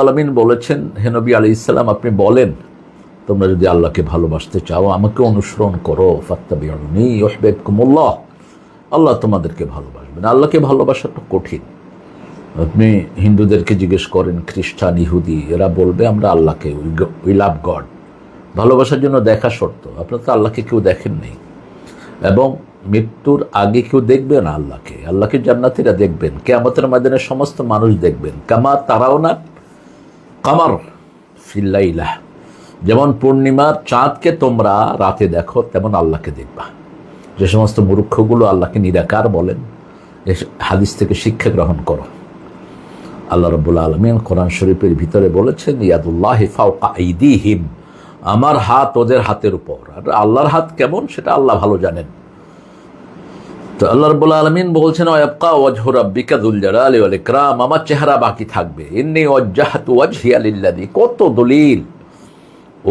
আলামিন বলেছেন, হে নবী আলাইহিস সালাম, আপনি বলেন তোমরা যদি আল্লাহকে ভালোবাসতে চাও আমাকে অনুসরণ করো, ফাত্তাবিউনি ইউহিব্বুকুমুল্লাহ, আল্লাহ তোমাদেরকে ভালোবাসবেন। আল্লাহকে ভালোবাসাটা কঠিন। আপনি হিন্দুদেরকে জিজ্ঞেস করেন, খ্রিস্টান, ইহুদি, এরা বলবে আমরা আল্লাহকে উই লাভ গড। ভালোবাসার জন্য দেখা শর্ত। আপনারা তো আল্লাহকে কেউ দেখেন নেই, এবং মৃত্যুর আগে কেউ দেখবে না আল্লাহকে। আল্লাহকে জান্নাতীরা দেখবেন, কিয়ামতের ময়দানে সমস্ত মানুষ দেখবেন। কামা তারাওনা কামার ফিল্লাইলা, যেমন পূর্ণিমার চাঁদকে তোমরা রাতে দেখো, তেমন আল্লাহকে দেখবা। যে সমস্ত মূর্খগুলো আল্লাহকে নিরাকার বলেন, এই হাদিস থেকে শিক্ষা গ্রহণ করো। আল্লাহ রাব্বুল আলামিন কোরআন শরীফের ভিতরে বলেছেন, ইয়াদুল্লাহি ফাওকা আইদিহিম, আমার হাত ওদের হাতের উপর। আর আল্লাহর হাত কেমন সেটা আল্লাহ ভালো জানেন। তো আল্লাহ রাব্বুল আলামিন বলছেন, ওয়ায়াবকা ওয়াজহু রাব্বিকা যুল জালালি ওয়াল ইকরাম, আমার চেহারা বাকি থাকবে। ইন্নী ওয়াজ্জাহতু ওয়াজহিয়া লিল্লাযী, কত দলিল।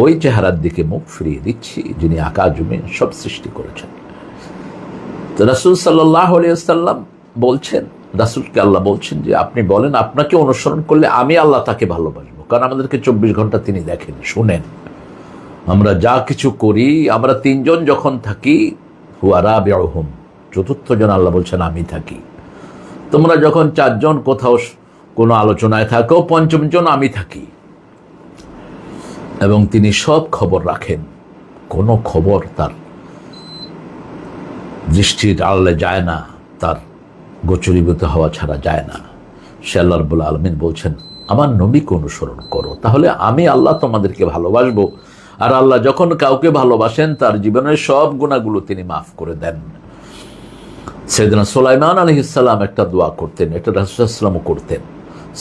ওই চেহারার দিকে মুখ ফিরিয়ে দিচ্ছি যিনি আকাশ জমিন সব সৃষ্টি করেছেন। তো রাসূল সাল্লাল্লাহু আলাইহি ওয়াসাল্লাম বলছেন, রাসূলকে আল্লাহ বলছেন যে আপনি বলেন আপনাকে অনুসরণ করলে আমি আল্লাহ তাকে ভালোবাসবো। কারণ আমাদেরকে 24 ঘন্টা তিনি দেখেন, শুনেন। আমরা যা কিছু করি, আমরা তিনজন যখন থাকি, হুয়া রাবিউহুম, চতুর্থ জন আল্লাহ বলছেন আমি থাকি। তোমরা যখন 4 জন কোথাও কোনো আলোচনায় থাকো, পঞ্চম জন আমি থাকি। এবং তিনি সব খবর রাখেন, কোনো খবর তার দৃষ্টির আড়ালে যায় না, তার গোচরীভূত হওয়া ছাড়া যায় না। সে আল্লাহ রাব্বুল আলামিন বলছেন, আমার নবীকে অনুসরণ করো, তাহলে আমি আল্লাহ তোমাদেরকে ভালোবাসবো। আর আল্লাহ যখন কাউকে ভালোবাসেন তার জীবনের সব গুনাহগুলো তিনি মাফ করে দেন। সাইয়েদনা সুলাইমান আলাইহিস সালাম একটা দোয়া করতেন, এটা রাসূল সাল্লাল্লাহু আলাইহি ওয়াসাল্লামও করতেন।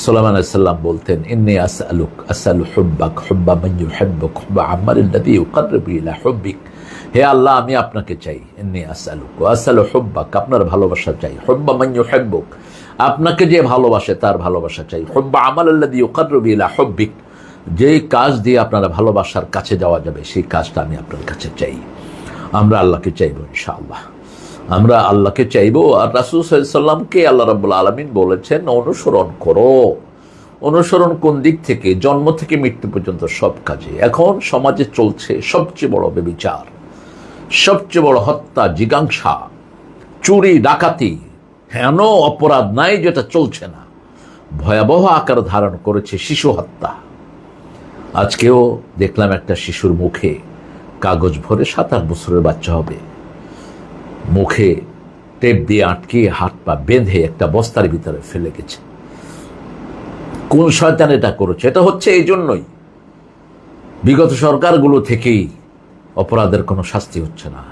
সুলাইমান আলাইহিস সালাম বলতেন, ইন্নী আসআলু হুব্বাক হুব্বা মান ইউহিব্বুক হুব্বা আমালিল্লাযী ইউকাররিবু ইলা হুব্বিক। হে আল্লাহ, আমি আপনাকে চাই। ইন্নী আসআলু হুব্বাক, আপনার ভালোবাসা চাই। হুব্বা মান ইউহিব্বুক, আপনাকে যে ভালোবাসে তার ভালোবাসা চাই। হুব্বা আমালিল্লাযী ইউকাররিবু ইলা হুব্বিক, যেই কাজ দিয়ে আপনারা ভালোবাসার কাছে যাওয়া যাবে সেই কাজটা আমি আপনার কাছে চাই। আমরা আল্লাহকে চাইব ইনশাআল্লাহ, আমরা আল্লাহকে চাইব। আর রাসূল সাল্লাল্লাহু আলাইহি ওয়াসাল্লামকে আল্লাহ রাব্বুল আলামিন বলেছেন অনুসরণ করো। অনুসরণ কোন দিক থেকে? জন্ম থেকে মৃত্যু পর্যন্ত সব কাজে। এখন সমাজে চলছে সবচেয়ে বড় ব্যভিচার, সবচেয়ে বড় হত্যা, জিজ্ঞাসা, চুরি, ডাকাতি, হেন অপরাধ নাই যেটা চলছে না। ভয়াবহ আকার ধারণ করেছে শিশু হত্যা। আজকেও দেখলাম একটা শিশুর মুখে কাগজ ভরে, 7-8 বছরের বাচ্চা হবে, মুখে টেপ দিয়ে আটকে হাত পা বেঁধে একটা বস্তার ভিতরে ফেলে গেছে। কোন শয়তান এটা করেছে? এটা হচ্ছে এই জন্যই বিগত সরকারগুলো থেকেই অপরাধের কোনো শাস্তি হচ্ছে না।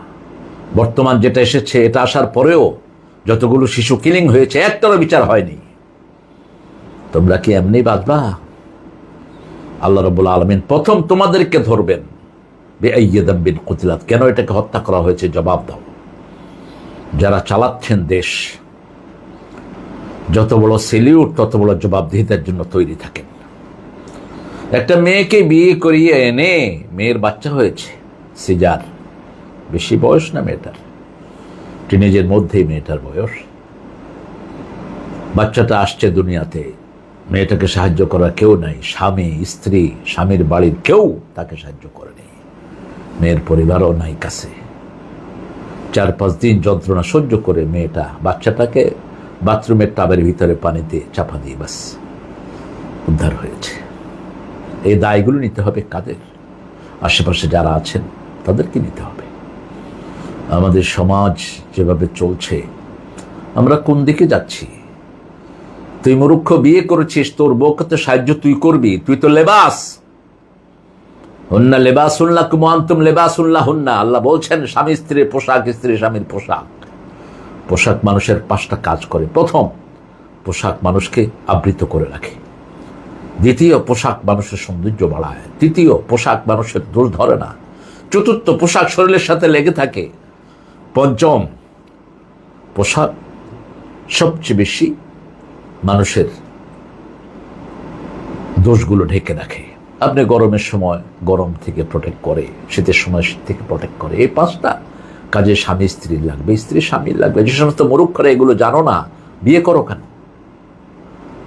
বর্তমান যেটা এসেছে, এটা আসার পরেও যতগুলো শিশু কিলিং হয়েছে একটারও বিচার হয়নি। তোমরা কি এমনি বাঁচবা? আল্লাহ রাব্বুল আলামিন প্রথম তোমাদেরকে ধরবেন, বিআইয়ি যামবিন কুতিলাত, কেন এটাকে হত্যা করা হয়েছে জবাব দাও। যারা চালাচ্ছেন দেশ, যত বড় সেলিউট তত বড় জবাবদিহিতার জন্য তৈরি থাকেন। একটা মেয়েকে বিয়ে করিয়ে এনে মেয়ের বাচ্চা হয়েছে, সিজার, বেশি বয়স না মেয়েটার, টিনেজের মধ্যেই মেয়েটার বয়স। বাচ্চাটা আসছে দুনিয়াতে, মেয়েটাকে সাহায্য করার কেউ নাই। স্বামী, স্ত্রী, স্বামীর বাড়ির কেউ তাকে সাহায্য করেনি, মেয়ের পরিবারও নাই কাছে। 4-5 দিন যন্ত্রণা সহ্য করে মেয়েটা বাচ্চাটাকে বাথরুমের টাবের ভিতরে পানিতে চাপা দিয়ে বাস উদ্ধার হয়েছে। এই দায়গুলো নিতে হবে কাদের? আশেপাশে যারা আছেন তাদেরকে নিতে হবে। আমাদের সমাজ যেভাবে চলছে, আমরা কোন দিকে যাচ্ছি? তুই মূর্খ, বিয়ে করেছিস, তোর বউকে তো সাহায্য তুই করবি, তুই তো লেবাস। হুন্না লেবাসুন লাকুম ওয়া আনতুম লেবাসুন লাহুন্না। আল্লাহ বলছেন স্বামী স্ত্রীর পোশাক, স্ত্রী স্বামীর পোশাক। পোশাক মানুষের 5টা কাজ করে। প্রথম, পোশাক মানুষকে আবৃত করে রাখে। দ্বিতীয়, পোশাক মানুষের সৌন্দর্য বাড়ায়। তৃতীয়, পোশাক মানুষের দোষ ধরে না। চতুর্থ, পোশাক শরীরের সাথে লেগে থাকে। পঞ্চম, পোশাক সবচেয়ে বেশি মানুষের দোষগুলো ঢেকে রাখে। আপনি গরমের সময় গরম থেকে প্রোটেক্ট করে, শীতের সময় শীত থেকে প্রোটেক্ট করে। এই 5টা কাজে স্বামী স্ত্রীর লাগবে, স্ত্রী স্বামীর লাগবে। যে সমস্ত মূর্খরা এগুলো জানো না, বিয়ে করো কেন?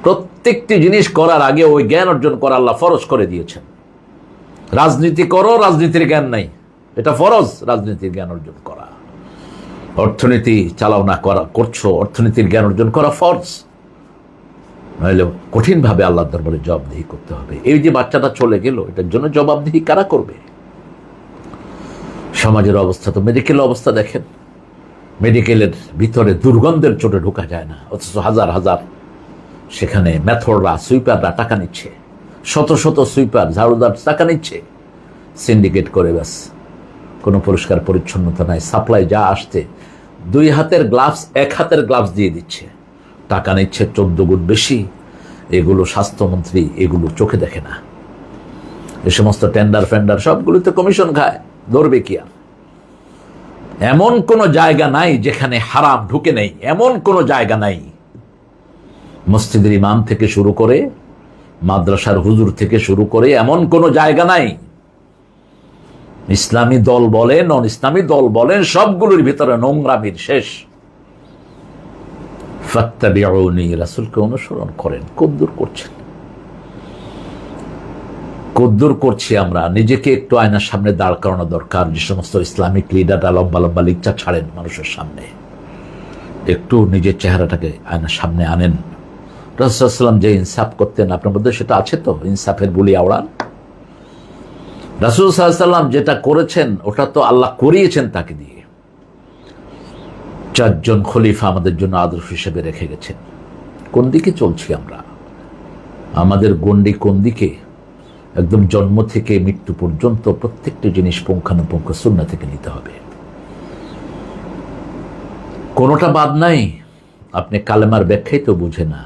প্রত্যেক প্রত্যেকটি জিনিস করার আগে ওই জ্ঞান অর্জন করা আল্লাহ ফরজ করে দিয়েছেন। রাজনীতি করো, রাজনীতির জ্ঞান নাই, এটা ফরজ রাজনীতির জ্ঞান অর্জন করা। অর্থনীতি চালাও না করছো, অর্থনীতির জ্ঞান অর্জন করা ফরজ, নইলে কঠিনভাবে আল্লাহর দরবারে জবাবদিহি করতে হবে। এই যে বাচ্চাটা চলে গেল, এটার জন্য জবাবদিহি কারা করবে? সমাজের অবস্থা তো, মেডিকেল অবস্থা দেখেন, মেডিকেলের ভিতরে দুর্গন্ধের চোটে ঢোকা যায় না, অথচ হাজার হাজার সেখানে মেথররা, সুইপাররা টাকা নিচ্ছে, শত শত সুইপার, ঝাড়ুদার টাকা নিচ্ছে সিন্ডিকেট করে। ব্যাস, কোনো পরিষ্কার পরিচ্ছন্নতা নাই, সাপ্লাই যা আসছে 2 হাতের গ্লাভস 1 হাতের গ্লাভস দিয়ে দিচ্ছে, টাকা নিচ্ছে 14 গুণ বেশি। এগুলো স্বাস্থ্যমন্ত্রী এগুলো চোখে দেখে না। এ সমস্ত টেন্ডার ফেন্ডার সবগুলোতে কমিশন খায়, ধরবে কি আর? এমন কোনো জায়গা নাই যেখানে হারাম ঢুকে নেই, এমন কোনো জায়গা নাই। মসজিদের ইমাম থেকে শুরু করে, মাদ্রাসার হুজুর থেকে শুরু করে, এমন কোনো জায়গা নাই। ইসলামী দল বলেন, নন ইসলামী দল বলেন, সবগুলোর ভিতরে নোংরামির শেষ। ফাত্তাবিউনি, রাসূলকে অনুসরণ করেন। কদ্দুর করছেন? কদ্দুর করছি আমরা? নিজেকে একটু আয়নার সামনে দাঁড় করানো দরকার। যে সমস্ত ইসলামিক লিডাররা লম্বা লম্বা লিকচার ছাড়েন মানুষের সামনে, একটু নিজের চেহারাটাকে আয়নার সামনে আনেন। রাসূল সাল্লাল্লাহু আলাইহি ওয়াসাল্লাম যে ইনসাফ করতেন, আপনার মধ্যে সেটা আছে তো? ইনসাফের বুলি আওড়ান। রাসূল সাল্লাল্লাহু আলাইহি ওয়াসাল্লাম যেটা করেছেন ওটা তো আল্লাহ করিয়েছেন তাকে দিয়ে। 4 জন খলিফা আমাদের জন্য আদর্শ হিসেবে রেখে গেছেন। কোন দিকে চলছি আমরা? আমাদের গণ্ডি কোন দিকে? একদম জন্ম থেকে মৃত্যু পর্যন্ত প্রত্যেকটি জিনিস পুঙ্খানুপুঙ্খ সুন্নাহ থেকে নিতে হবে, কোনোটা বাদ নাই। আপনি কালেমার ব্যাখ্যাই তো বুঝে না,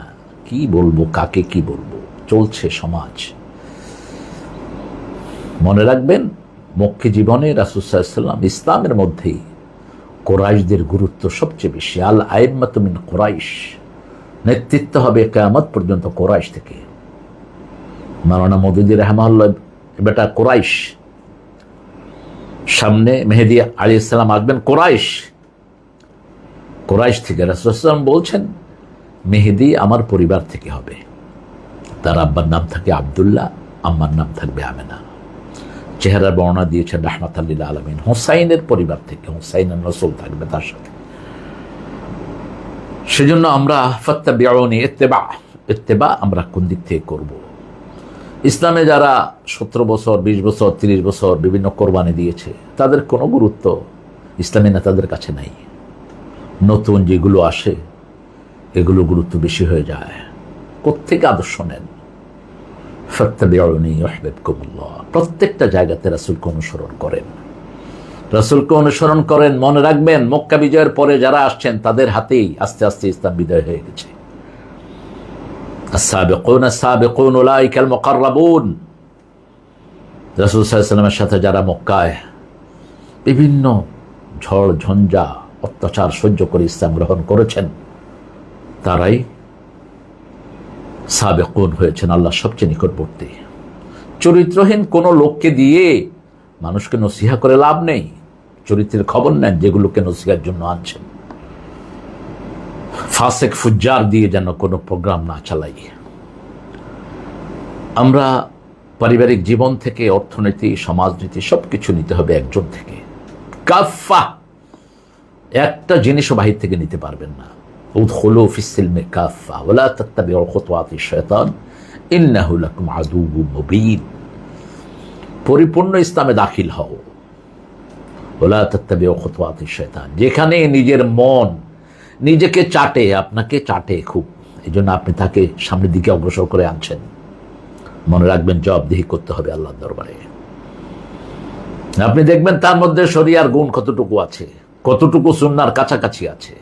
কি বলবো, কাকে কি বলবো, চলছে সমাজ। মনে রাখবেন, মক্কি জীবনে রাসূল সাল্লাল্লাহু আলাইহি ওয়াসাল্লাম ইসলামের মধ্যেই কুরাইশদের গুরুত্ব সবচেয়ে বেশি। আল আইম্মাতু মিন কুরাইশ, নেতৃত্ব হবে কিয়ামত পর্যন্ত কুরাইশ থেকে। মাওলানা মওদুদী রাহমাহুল্লাহ বেটা কুরাইশ, সামনে মেহেদী আলাইহিস সালাম আসবেন কুরাইশ, কুরাইশ থেকে। রাসূল সাল্লাল্লাহু আলাইহি ওয়াসাল্লাম বলছেন মেহেদী আমার পরিবার থেকে হবে, তার আব্বার নাম থাকে আব্দুল্লাহ, আম্মার নাম থাকবে আমেনা। চেহারার বর্ণনা দিয়েছেন রাহমাতাল লিল আলামিন। হুসাইনের পরিবার থেকে, হুসাইনের নসল থাকবে তার সাথে। সেজন্য আমরা ফাত্তাবিউনি, ইত্তেবা আমরা কোন দিক থেকে করব? ইসলামে যারা 17 বছর, 20 বছর, 30 বছর বিভিন্ন কোরবানি দিয়েছে, তাদের কোনো গুরুত্ব ইসলামী নেতাদের কাছে নাই। নতুন যেগুলো আসে এগুলো গুরুত্ব বেশি হয়ে যায়। কোত্থেকে আদর্শ নেন? ফাত্তাবিউনি ইউহিব্বুকুমুল্লাহ। প্রত্যেকটা জায়গাতে রাসূলকে অনুসরণ করেন, রাসূলকে অনুসরণ করেন। মনে রাখবেন, মক্কা বিজয়ের পরে যারা আসছেন তাদের হাতেই আস্তে আস্তে ইসলাম বিজয় হয়ে গেছে। আস-সাবিকুন আস-সাবিকুন উলাইকাল মুকাররাবুন। রাসূল সাল্লাল্লাহু আলাইহি ওয়াসাল্লামের সাথে যারা মক্কায় বিভিন্ন ঝড় ঝঞ্ঝা অত্যাচার সহ্য করে ইসলাম গ্রহণ করেছেন, তারাই সাবেকুন হয়েছেন আল্লাহ সবচেয়ে নিকটবর্তী। চরিত্রহীন কোনো লোককে দিয়ে মানুষকে নসিহা করে লাভ নেই। চরিত্রের খবর নেন যেগুলোকে নসিহার জন্য আনছেন। ফাসেক ফুজ্জার দিয়ে যেন কোনো প্রোগ্রাম না চালাই। আমরা পারিবারিক জীবন থেকে অর্থনীতি, সমাজনীতি সবকিছু নিতে হবে একজন থেকে, কাফা। একটা জিনিসও বাহির থেকে নিতে পারবেন না। উদখুলু ফিস-সিলমি কাফা ওয়া লা তাত্তাবিউ খুতুওয়াতিশ শায়তান ইন্নাহু লাকুম আদুউম মুবিন। পরিপূর্ণ ইসলামে দাখিল হও। ওয়া লা তাত্তাবিউ খুতুওয়াতিশ শায়তান। যেখানে নিজের মন নিজেকে চাটে, আপনাকে চাটে খুব, এই জন্য আপনি তাকে সামনের দিকে অগ্রসর করে আনছেন। মনে রাখবেন, জবাবদিহি করতে হবে আল্লাহর দরবারে। আপনি দেখবেন তার মধ্যে শরিয়ার গুণ কতটুকু আছে, কতটুকু সুন্নাহর কাছাকাছি আছে।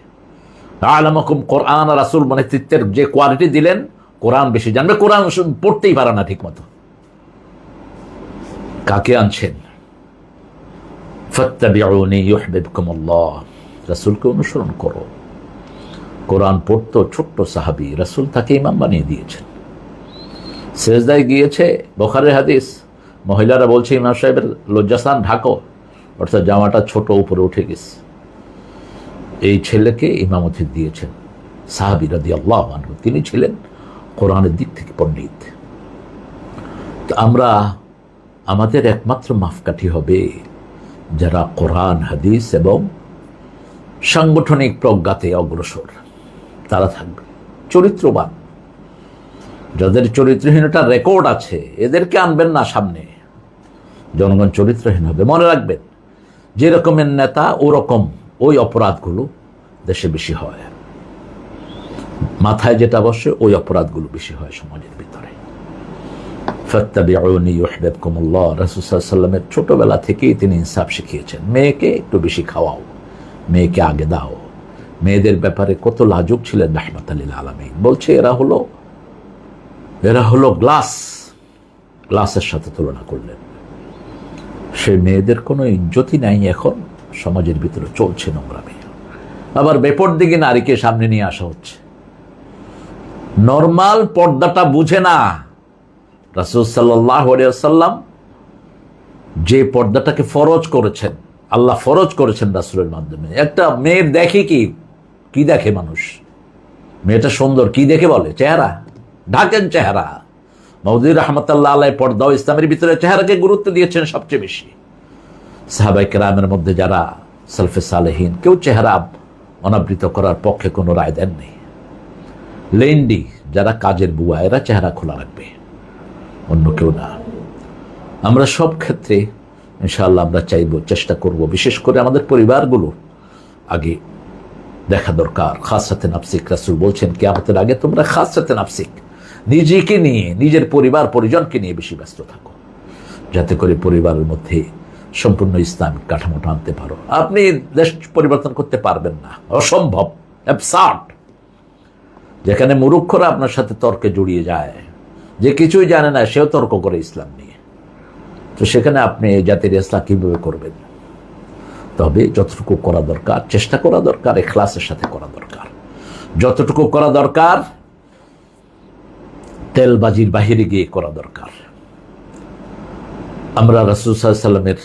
আলামাকুম কোরআন, রাসূল নেতৃত্বের যে কোয়ালিটি দিলেন, কোরআন বেশি জানবে, কোরআন পড়তেই পারে না ঠিক মতো। কাকে আনছেন? ফাত্তাবিউনি ইউহিব্বুকুমুল্লাহ। রাসূলকে অনুসরণ করো। কোরআন পড়তো ছোট্ট সাহাবী, রাসূল তাকে ইমাম বানিয়ে দিয়েছেন। সেজদায় গিয়েছে, বুখারীর হাদিস, মহিলারা বলছে ইমাম সাহেবের লজ্জাস্থান ঢাকো, অর্থাৎ জামাটা ছোট উপরে উঠে গেছে। এই ছেলেকে ইমামতি দিয়েছেন সাহাবী রাদিয়াল্লাহু আনহু। তিনি ছিলেন কোরআনের দিক থেকে পণ্ডিত। তো আমরা আমাদের একমাত্র মাপকাঠি হবে যারা কোরআন হাদিস এবং সাংগঠনিক প্রজ্ঞাতে অগ্রসর, তারা থাকবে চরিত্রবান। যাদের চরিত্রহীনতার রেকর্ড আছে এদেরকে আনবেন না সামনে, জনগণ চরিত্রহীন হবে। মনে রাখবেন, যে রকমের নেতা ওরকম ওই অপরাধগুলো দেশে বেশি হয়, মাথায় যেটা বসে ওই অপরাধগুলো বেশি হয় সমাজের ভিতরে। ফাত্তাবিউনি ইউহিব্বুকুমুল্লাহ, রাসূল সাল্লাল্লাহু আলাইহি ওয়াসাল্লামের ছোটবেলা থেকেই তিনি ইনসাফ শিখিয়েছেন। মেয়েকে একটু বেশি খাওয়াও, মেয়েকে আগে দাও। মেয়েদের ব্যাপারে কত লাজুক ছিলেন রাহমাতাল লিল আলামিন। বলছে এরা হলো গ্লাসের সাথে তুলনা করলেন। সেই মেয়েদের কোনো ইজ্জতই নাই এখন সমাজের ভিতরে, চলছে নোংরামি। আবার বেপর দিকে নারীকে সামনে নিয়ে আসা হচ্ছে। নরমাল পর্দাটা বুঝে না। রাসূল সাল্লাল্লাহু আলাইহি ওয়াসাল্লাম যে পর্দাটাকে ফরজ করেছেন, আল্লাহ ফরজ করেছেন রাসূলের মাধ্যমে। একটা মেয়ের দেখে কি দেখে মানুষ? মেয়েটা সুন্দর কি দেখে বলে? চেহারা। ঢাকেন চেহারা। মাউদুদী রাহমাতুল্লাহ আলাইহি পর্দাও ইসলামের ভিতরে চেহারাকে গুরুত্ব দিয়েছেন সবচেয়ে বেশি। সাহাবায়ে কেরামের মধ্যে যারা সালফে সালেহিন, কেউ চেহারা অনাবৃত করার পক্ষে কোনো রায় দেননি। লেন্ডি যারা কাজের বুয়া, এরা চেহারা খোলা রাখবে, অন্য কেউ না। আমরা সব ক্ষেত্রে ইনশাআল্লাহ আমরা চাইব, চেষ্টা করব, বিশেষ করে আমাদের পরিবারগুলো আগে দেখা দরকার। খাসাতে নাফসিক, রাসূল বলছেন কিয়ামতের আগে তোমরা খাসাতে নাফসিক, নিজেকে নিয়ে, নিজের পরিবার পরিজনকে নিয়ে বেশি ব্যস্ত থাকো, যাতে করে পরিবারের মধ্যে সম্পূর্ণ ইসলামিক কাঠামোটা আনতে পারো। আপনি দেশ পরিবর্তন করতে পারবেন না, অসম্ভব, অ্যাবসার্ড। যেখানে মূর্খরা আপনার সাথে তর্কে জড়িয়ে যায়, যে কিছুই জানে না সেও তর্ক করে ইসলাম নিয়ে, তো সেখানে আপনি এই জাতির ইসলাম কিভাবে করবেন? তবে যতটুকু করা দরকার চেষ্টা করা দরকার, ইখলাসের সাথে করা দরকার। যতটুকু করা দরকার তেলবাজির বাহিরে গিয়ে করা দরকার। আমরা রাসূল সাল্লাল্লাহু আলাইহি ওয়াসাল্লামের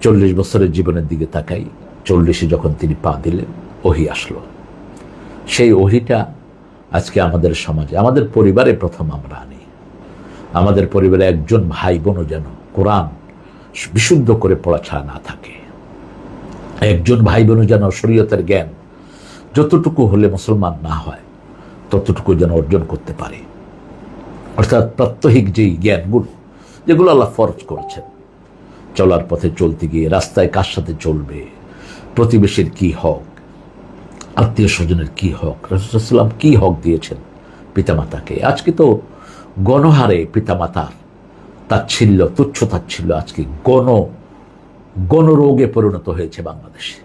40 বছরের জীবনের দিকে তাকাই। 40-এ যখন তিনি পা দিলেন, ওহী আসলো। সেই ওহীটা আজকে আমাদের সমাজে, আমাদের পরিবারে প্রথম আমরা আনি। আমাদের পরিবারে একজন ভাই বোনও যেন কোরআন বিশুদ্ধ করে পড়া ছাড়া না থাকে। একজন ভাই বোনও যেন শরীয়তের জ্ঞান যতটুকু হলে মুসলমান না হয় ততটুকু যেন অর্জন করতে পারে। অর্থাৎ প্রাত্যহিক যেই জ্ঞানগুলো, যেগুলো আল্লাহ ফরজ করেছেন, চলার পথে চলতে গিয়ে রাস্তায় কার সাথে চলবে, প্রতিবেশীর কি হক, আত্মীয় স্বজনের কি হক, রাসূল সাল্লাল্লাহু আলাইহি ওয়াসাল্লাম কি হক দিয়েছেন পিতামাতাকে। আজকে তো গণহারে পিতামাতার তাচ্ছিল্য, তুচ্ছ তাচ্ছিল্য আজকে গণরোগে পরিণত হয়েছে বাংলাদেশে।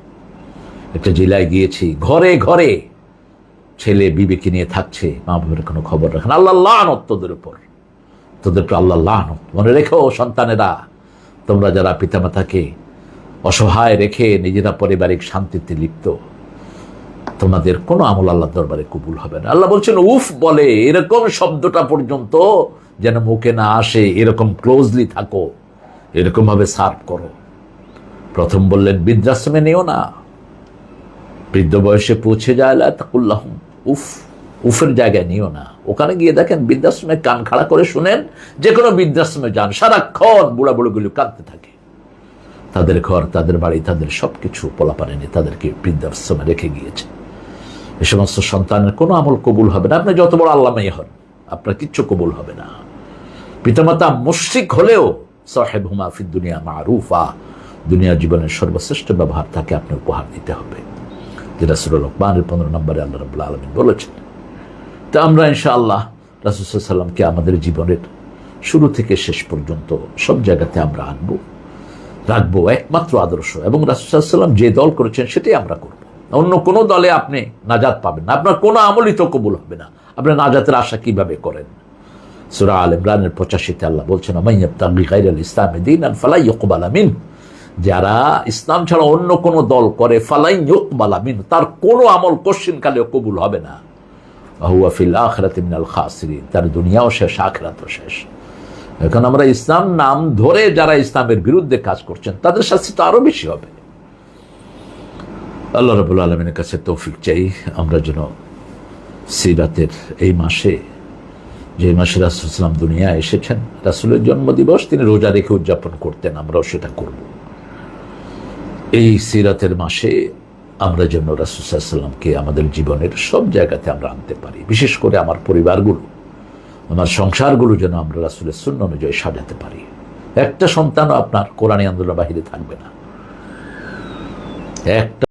একটা জেলায় গিয়েছি, ঘরে ঘরে ছেলে বিবেকে নিয়ে থাকছে, মা বাবার কোনো খবর রাখেন। আল্লাহ লানত তোদের উপর, তোদের তো আল্লাহ লানত। মনে রেখো সন্তানেরা, তোমরা যারা পিতামাতাকে অসহায় রেখে নিজেরা পারিবারিক শান্তিতে লিপ্ত, তোমাদের কোনো আমল আল্লাহ দরবারে কবুল হবে না। আল্লাহ বলছেন উফ বলে, এরকম শব্দটা পর্যন্ত যেন মুখে না আসে, এরকম ক্লোজলি থাকো, এরকম ভাবে সার্ভ করো। প্রথম বললেন বৃদ্ধাশ্রমে নিও না, বৃদ্ধ বয়সে পৌঁছে যায় তাকুল্লাহুম, উফের জায়গায় নিও না। ওখানে গিয়ে দেখেন বৃদ্ধাশ্রমে কান খাড়া করে শুনেন, যে কোনো বৃদ্ধাশ্রমে যান, সারাক্ষণ বুড়া বুড়োগুলো কাঁদতে থাকে। তাদের ঘর, তাদের বাড়ি, তাদের সবকিছু পোলাপানে নিয়ে তাদেরকে বৃদ্ধাশ্রমে রেখে গিয়েছে। এই সমস্ত সন্তানের কোনো আমল কবুল হবে না। আপনি যত বড় আল্লামাই হন, আপনার কিচ্ছু কবুল হবে না। পিতামাতা মুশরিক হলেও সাহেবহুমা ফিদ দুনিয়া মারুফা, দুনিয়া জীবনের সর্বশ্রেষ্ঠ ব্যবহার তাকে আপনি উপহার দিতে হবে, যেটা সূরা লোকমানের 15 নম্বরে আল্লাহ রাব্বুল আলামিন বলেছেন। তা আমরা ইনশাআল্লাহ রাসূল সাল্লাল্লাহু আলাইহি ওয়াসাল্লামকে আমাদের জীবনের শুরু থেকে শেষ পর্যন্ত সব জায়গাতে আমরা রাখবো একমাত্র আদর্শ, এবং রাসূল সাল্লাল্লাহু আলাইহি ওয়াসাল্লাম যে দল করেছেন সেটাই আমরা করব। অন্য কোনো দলে আপনি নাজাত পাবেন না, আপনার কোনো আমলই তো কবুল হবে না। আপনার নাজাতের আশা কিভাবে করেন? সূরা আল ইমরানের 85-তে আল্লাহ বলছেন মাইয়াবতাগি গায়রাল ইসলামি দীনান ফালা ইউকবালা মিনহু, যারা ইসলাম ছাড়া অন্য কোনো দল করে ফালাই ইউকবালা মিনহু, তার কোনো আমল কোশ্চিনকালেও কবুল হবে না। হুয়া ফিল আখিরাতি মিনাল খাসিরিন, তার দুনিয়াও শেষ, আখিরাতও শেষ। এখন আমরা ইসলাম নাম ধরে যারা ইসলামের বিরুদ্ধে কাজ করছেন তাদের শাস্তি তো আরো বেশি হবে। আল্লাহ রাব্বুল আলামিনের কাছে তৌফিক চাই, আমরা যেন সিরাতের এই মাসে যে মাসে রাসূলুল্লাহ দুনিয়ায় এসেছেন, রাসূলের জন্মদিবস তিনি রোজা রেখে উদযাপন করতেন, আমরাও সেটা করব। এই সিরাতের মাসে আমরা যেন রাসূলুল্লাহকে আমাদের জীবনের সব জায়গাতে আমরা আনতে পারি, বিশেষ করে আমার পরিবারগুলো, আমার সংসারগুলো যেন আমরা রাসূলের সুন্নাহ অনুযায়ী সাজাতে পারি। একটা সন্তানও আপনার কোরআনী আন্দোলনের বাহিরে থাকবে না, একটা